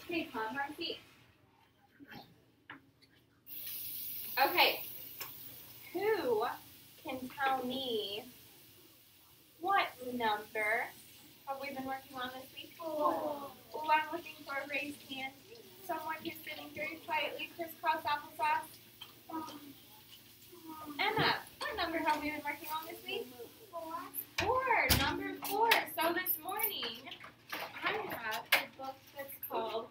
Okay, have my seat. Okay, who can tell me what number have we been working on this week? Oh, I'm looking for a raised hand. Someone who's sitting very quietly, crisscross applesauce. Emma, what number have we been working on this week? 4. Number 4. So this morning, I have a book that's called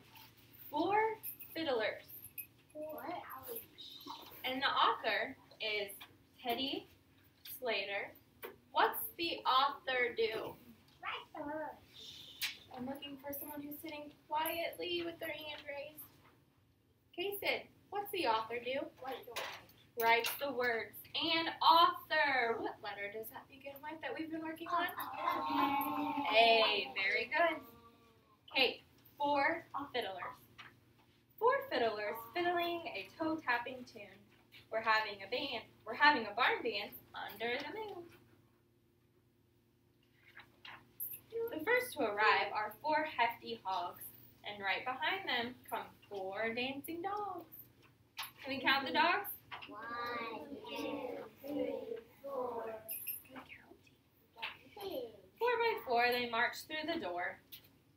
4 Fiddlers. And the author is Teddy Slater. What's the author do? I'm looking for someone who's sitting quietly with their hand raised. Kason, what's the author do? Writes the words. And author, what letter does that begin with that we've been working on? A. Very good. Okay, 4 fiddlers. 4 fiddlers fiddling a toe-tapping tune. We're having a band. We're having a barn dance under the moon. The first to arrive are 4 hefty hogs, and right behind them come 4 dancing dogs. Can we count the dogs? 1, 2, 3, 4. Good counting. 4 by 4, they march through the door.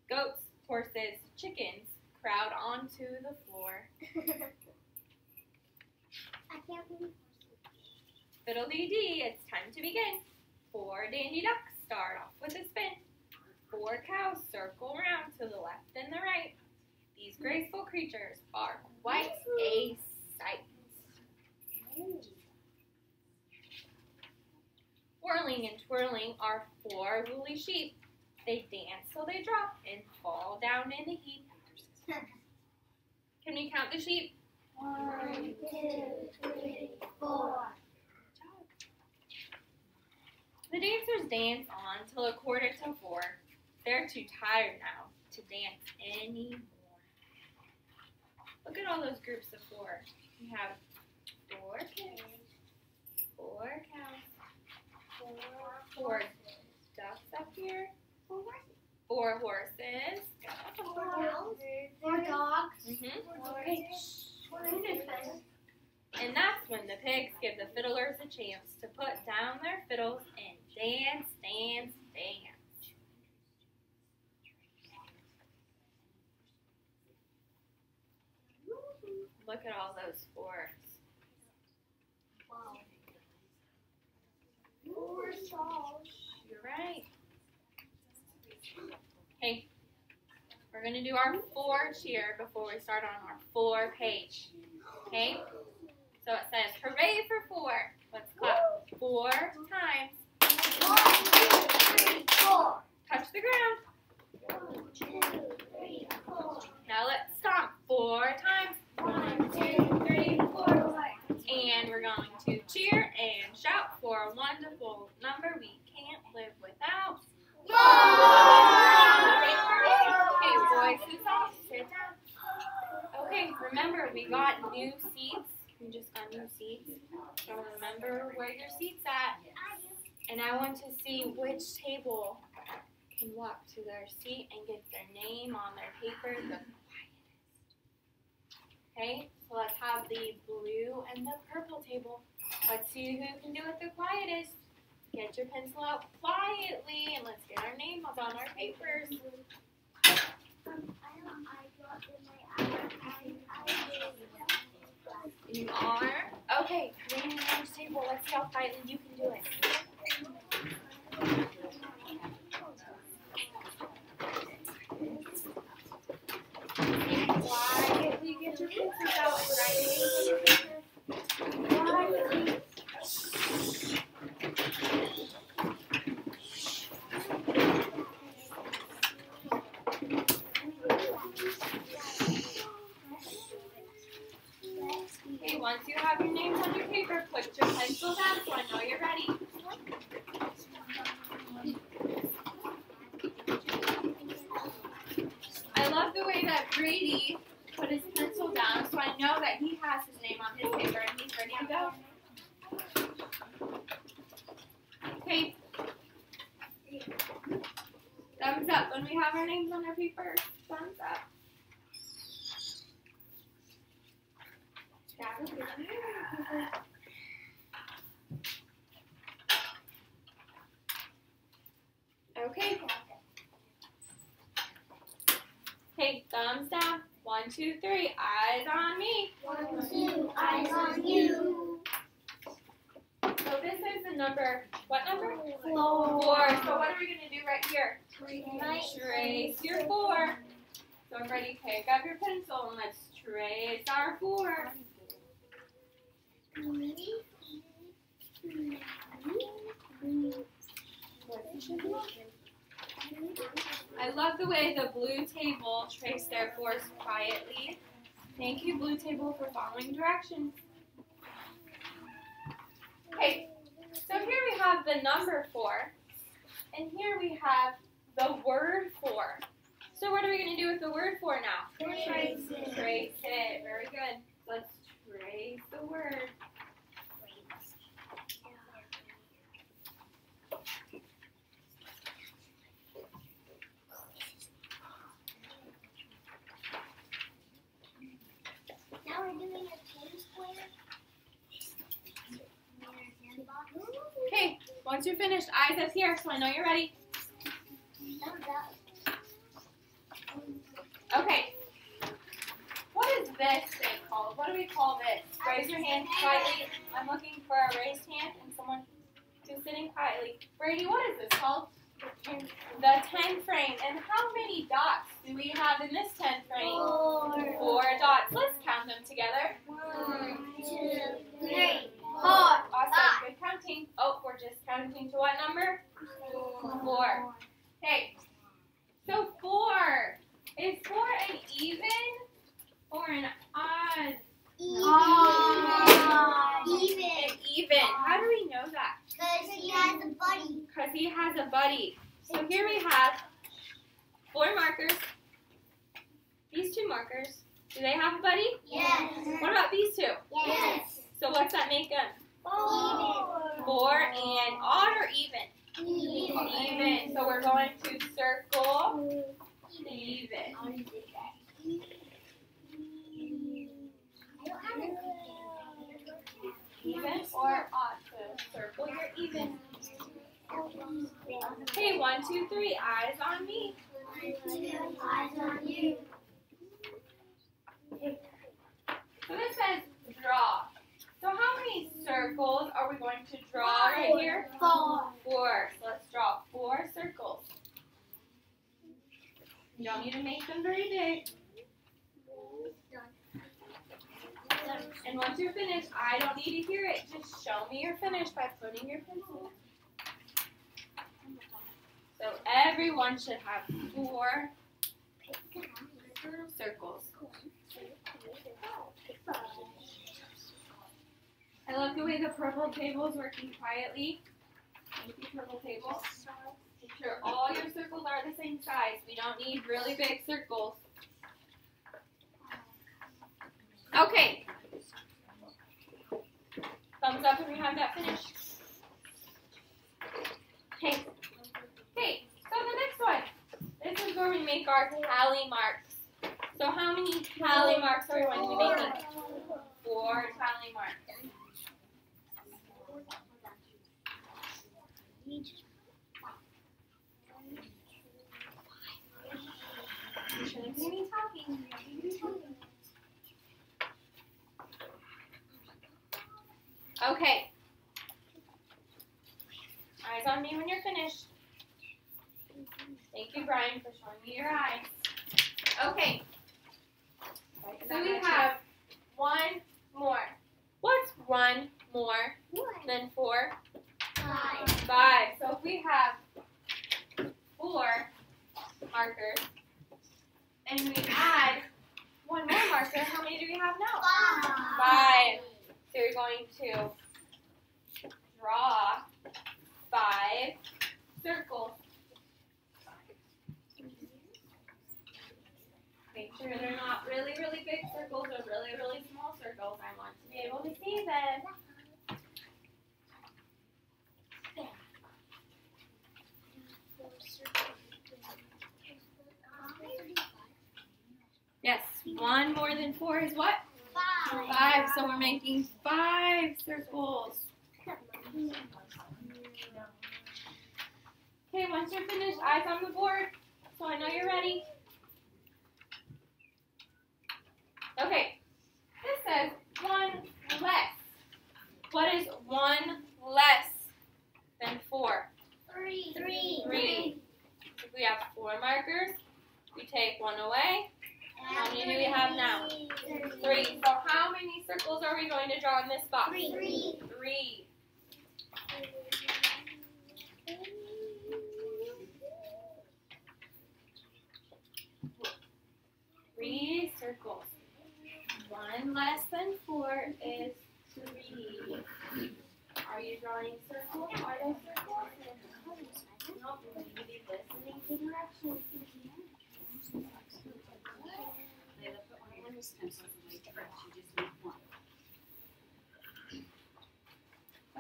Goats, horses, chickens crowd onto the floor. I can't believe Fiddle-dee-dee, it's time to begin. 4 dandy ducks start off with a spin. 4 cows circle round to the left and the right. These graceful creatures are quite a sight. Whirling and twirling are 4 woolly sheep. They dance till they drop and fall down in a heap. Can we count the sheep? 1, 2, 3, 4. The dancers dance on till 3:45. They're too tired now to dance anymore. Look at all those groups of 4. We have 4 kids, 4 cows, 4 ducks up here, 4 horses, 4 dogs. And that's when the pigs give the fiddlers a chance to put down their fiddles and dance, dance, dance. Look at all those 4s. You're right. Hey, we're going to do our 4 cheer before we start on our 4 page. Okay? So it says, hooray for 4. Let's clap 4 times. 1, 2, 3, 4. Touch the ground. 1, 2, 3, 4. Now let's stomp 4 times. 1, 2, 3, 4. And we're going to cheer and shout for a wonderful number we can't live without. Okay, boys, who's off? Sit down. Okay, remember, we got new seats. We just got new seats. So remember where your seat's at. And I want to see which table can walk to their seat and get their name on their paper the quietest. Okay, so let's have the blue and the purple table. Let's see who can do it the quietest. Get your pencil out quietly and let's get our names on our papers. You are? Okay, name your name's table. Let's see how quietly you can do it. Quietly get your pencils out and write names on your paper. Quietly. Okay, once you have your names on your paper, put your pencil down so I know you're ready. I love the way that Brady put his pencil down so I know that he has his name on his paper and he's ready to go. Okay. Thumbs up when we have our names on our paper. Thumbs up. Okay. Okay, thumbs down. 1, 2, 3. Eyes on me. 1, 2, eyes on you. So this is the number. What number? 4. 4. So what are we going to do right here? Trace. Trace your 4. So everybody pick up your pencil and let's trace our 4. I love the way the blue table traced their 4s quietly. Thank you, blue table, for following directions. Okay, so here we have the number 4, and here we have the word 4. So what are we going to do with the word 4 now? Trace it. Trace it. Very good. Let's trace the word. Now we're doing a chain square. Okay, once you're finished, eyes up here so I know you're ready. Okay. What is this thing called? What do we call this? Raise your hand quietly. I'm looking for a raised hand and someone who's sitting quietly. Brady, what is this called? The 10 frame. And how many dots do we have in this 10 frame? 4 dots. Let's count them together. 1, 2, 3, 4. Awesome. Good counting. Oh, we're just counting to what number? 4. Okay. So 4. Is 4 an even or an odd? Even. An even. How do we know that? Because he has a buddy. Because he has a buddy. So here we have 4 markers. These 2 markers. Do they have a buddy? Yes. What about these 2? Yes. So what's that make them? 4. 4 and odd or even? Even. So we're going to circle even. Even or odd. So circle your even. Okay, 1, 2, 3. Eyes on me. Eyes on you. So this says draw. So how many circles are we going to draw right here? 4. 4. So let's draw 4 circles. You don't need to make them very big. And once you're finished, I don't need to hear it. Just show me you're finished by putting your pencil. So everyone should have 4 circles. I love the way the purple table is working quietly. Thank you, purple table. Make sure all your circles are the same size. We don't need really big circles. Okay. Thumbs up if you have that finished. Okay. Okay, so the next one. This is where we make our tally marks. So how many tally marks are we going to be making? 4 tally marks. You shouldn't be me talking. Okay. Eyes on me when you're finished. Thank you, Brian, for showing me your eyes. Okay. So we have 1 more. What's 1 more than 4? 5. So if we have 4 markers and we add 1 more marker, how many do we have now? 5. So you're going to draw 5 circles. Make sure they're not really, really big circles or really, really small circles. I want to be able to see them. Yes, 1 more than 4 is what? 5. So we're making 5 circles. Okay, once you're finished, eyes on the board, so I know you're ready. Okay, this says 1 less. What is 1 less than 4? 3. 3. If we have 4 markers, we take 1 away. How many do we have now? 3. So how many circles are we going to draw in this box? 3. 3. Three circles. 1 less than 4 is 3. Are you drawing circles? Are those circles? No, you need to be listening to directions.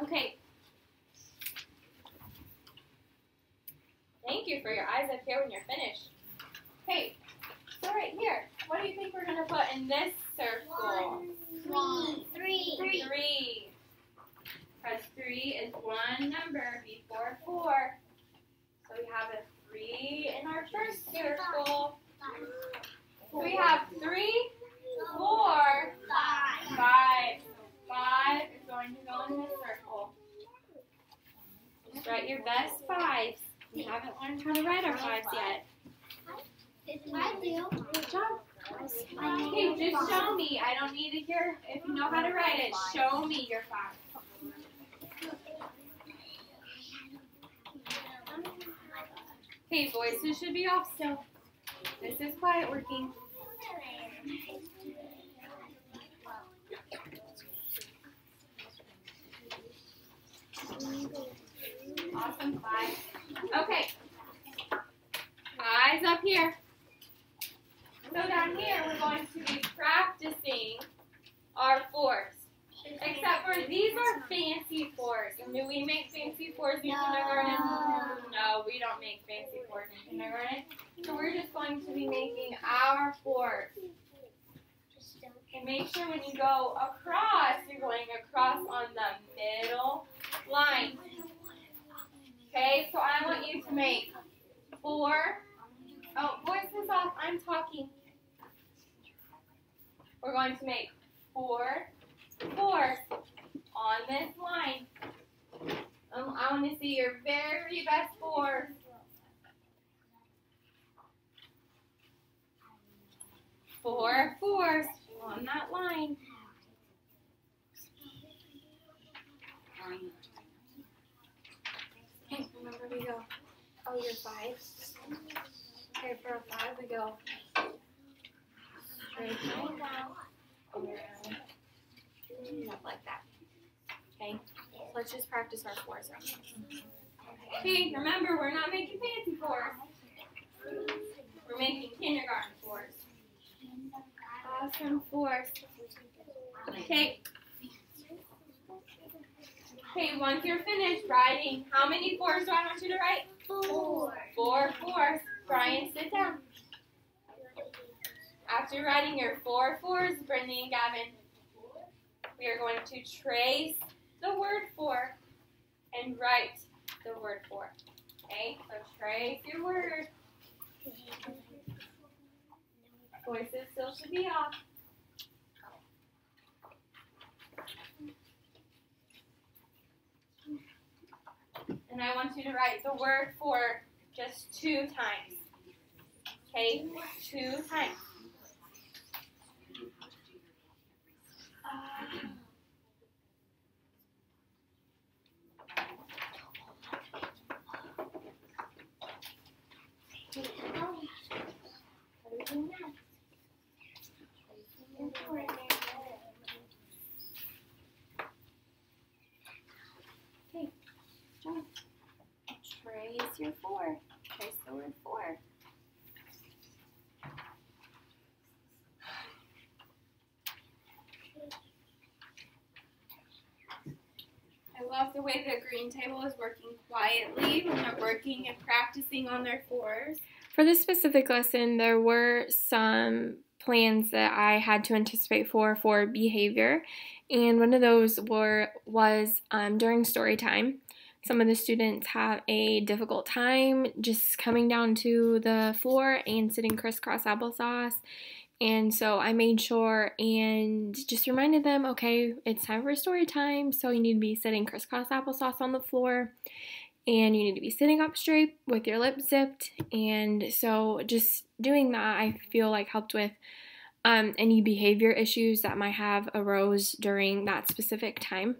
Okay. Thank you for your eyes up here when you're finished. Okay, so right here, what do you think we're going to put in this circle? 3. 3. Because 3 is one number before 4. So we have a 3 in our first circle. So we have 3, 4, 5. 5 is going to go in this circle. Just write your best 5s. We haven't learned how to write our 5s yet. I do. Good job. Okay, just show me. I don't need to hear if you know how to write it. Show me your 5. Okay, voices should be off still. This is quiet working. Awesome, 5. Okay. Eyes up here. So down here, we're going to be practicing our 4s. Except for these are fancy 4s. And do we make fancy 4s in kindergarten? No, we don't make fancy 4s in kindergarten. So we're just going to be making our 4s. And make sure when you go across, you're going across on the middle line. Okay, so I want you to make 4. Oh, voice is off. I'm talking. We're going to make 4 4s on this line. I want to see your very best 4s. 4 4s on that line. Okay, remember we go. Oh, you're 5. Okay, for a 5 we go straight line down, around, up like that. Okay, so let's just practice our 4s. Okay, remember we're not making fancy 4s. We're making kindergarten 4s. Awesome 4s. Okay. Okay, once you're finished writing, how many 4s do I want you to write? 4. 4 4s. Brian, sit down. After writing your 4 4s, Brittany and Gavin, we are going to trace the word 4 and write the word 4. Okay, so trace your word. Voices still should be off. And I want you to write the word 4 just 2 times. Okay, 2 times. Okay, John, trace your 4. Trace the word 4. I love the way the green table is working quietly when they're working and practicing on their 4s. For this specific lesson, there were some plans that I had to anticipate for behavior, and one of those was during story time. Some of the students have a difficult time just coming down to the floor and sitting crisscross applesauce. And so I made sure and just reminded them, okay, it's time for story time, so you need to be sitting crisscross applesauce on the floor, and you need to be sitting up straight with your lips zipped. And so just doing that, I feel like helped with any behavior issues that might have arose during that specific time.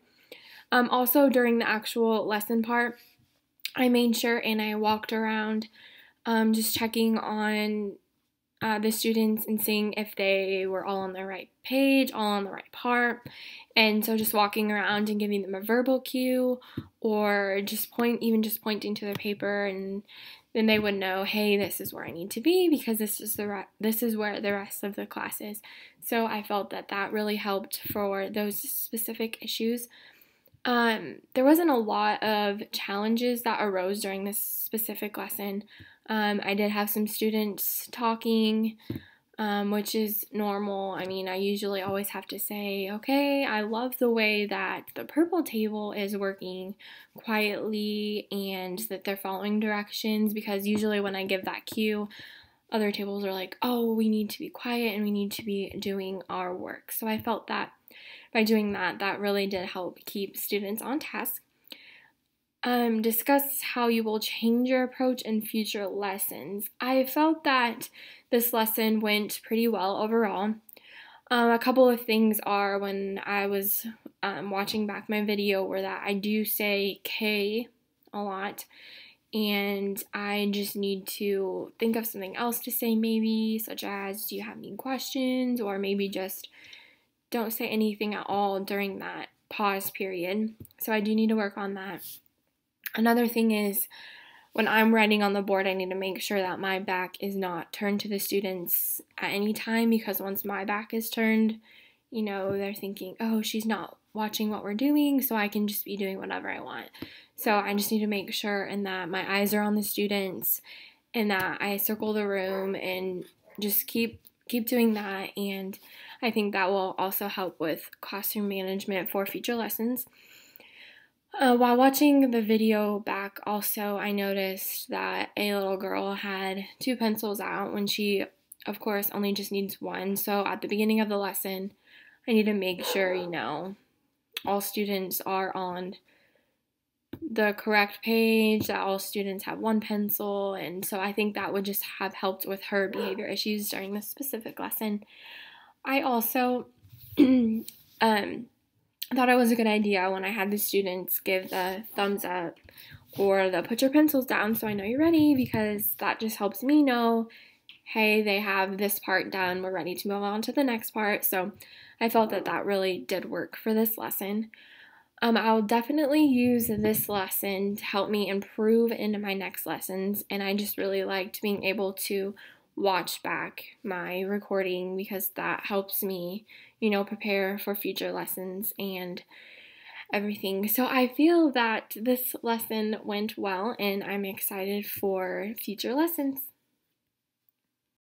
Also, during the actual lesson part, I made sure and I walked around just checking on the students and seeing if they were all on the right page, all on the right part. And so just walking around and giving them a verbal cue, or just pointing to the paper, and then they would know, hey, this is where I need to be because this is where the rest of the class is. So I felt that really helped for those specific issues. There wasn't a lot of challenges that arose during this specific lesson. I did have some students talking, which is normal. I mean, I usually always have to say, okay, I love the way that the purple table is working quietly and that they're following directions, because usually when I give that cue, other tables are like, oh, we need to be quiet and we need to be doing our work. So I felt that by doing that, that really did help keep students on task. Discuss how you will change your approach in future lessons. I felt that this lesson went pretty well overall. A couple of things are, when I was watching back my video, were that I do say K a lot, and I just need to think of something else to say, maybe, such as, do you have any questions? Or maybe just don't say anything at all during that pause period. So I do need to work on that. Another thing is, when I'm writing on the board, I need to make sure that my back is not turned to the students at any time, because once my back is turned, they're thinking, oh, she's not watching what we're doing, so I can just be doing whatever I want. So I just need to make sure and that my eyes are on the students and that I circle the room and just keep doing that. And I think that will also help with classroom management for future lessons. While watching the video back also, I noticed that a little girl had 2 pencils out when she, of course, only just needs 1. So at the beginning of the lesson, I need to make sure, all students are on the correct page, that all students have 1 pencil. And so I think that would just have helped with her behavior issues during this specific lesson. I also thought it was a good idea when I had the students give the thumbs up or the put your pencils down so I know you're ready, because that just helps me know, hey, they have this part done, we're ready to move on to the next part. So I felt that really did work for this lesson. I'll definitely use this lesson to help me improve into my next lessons, and I just really liked being able to watch back my recording, because that helps me, prepare for future lessons and everything. So I feel that this lesson went well, and I'm excited for future lessons.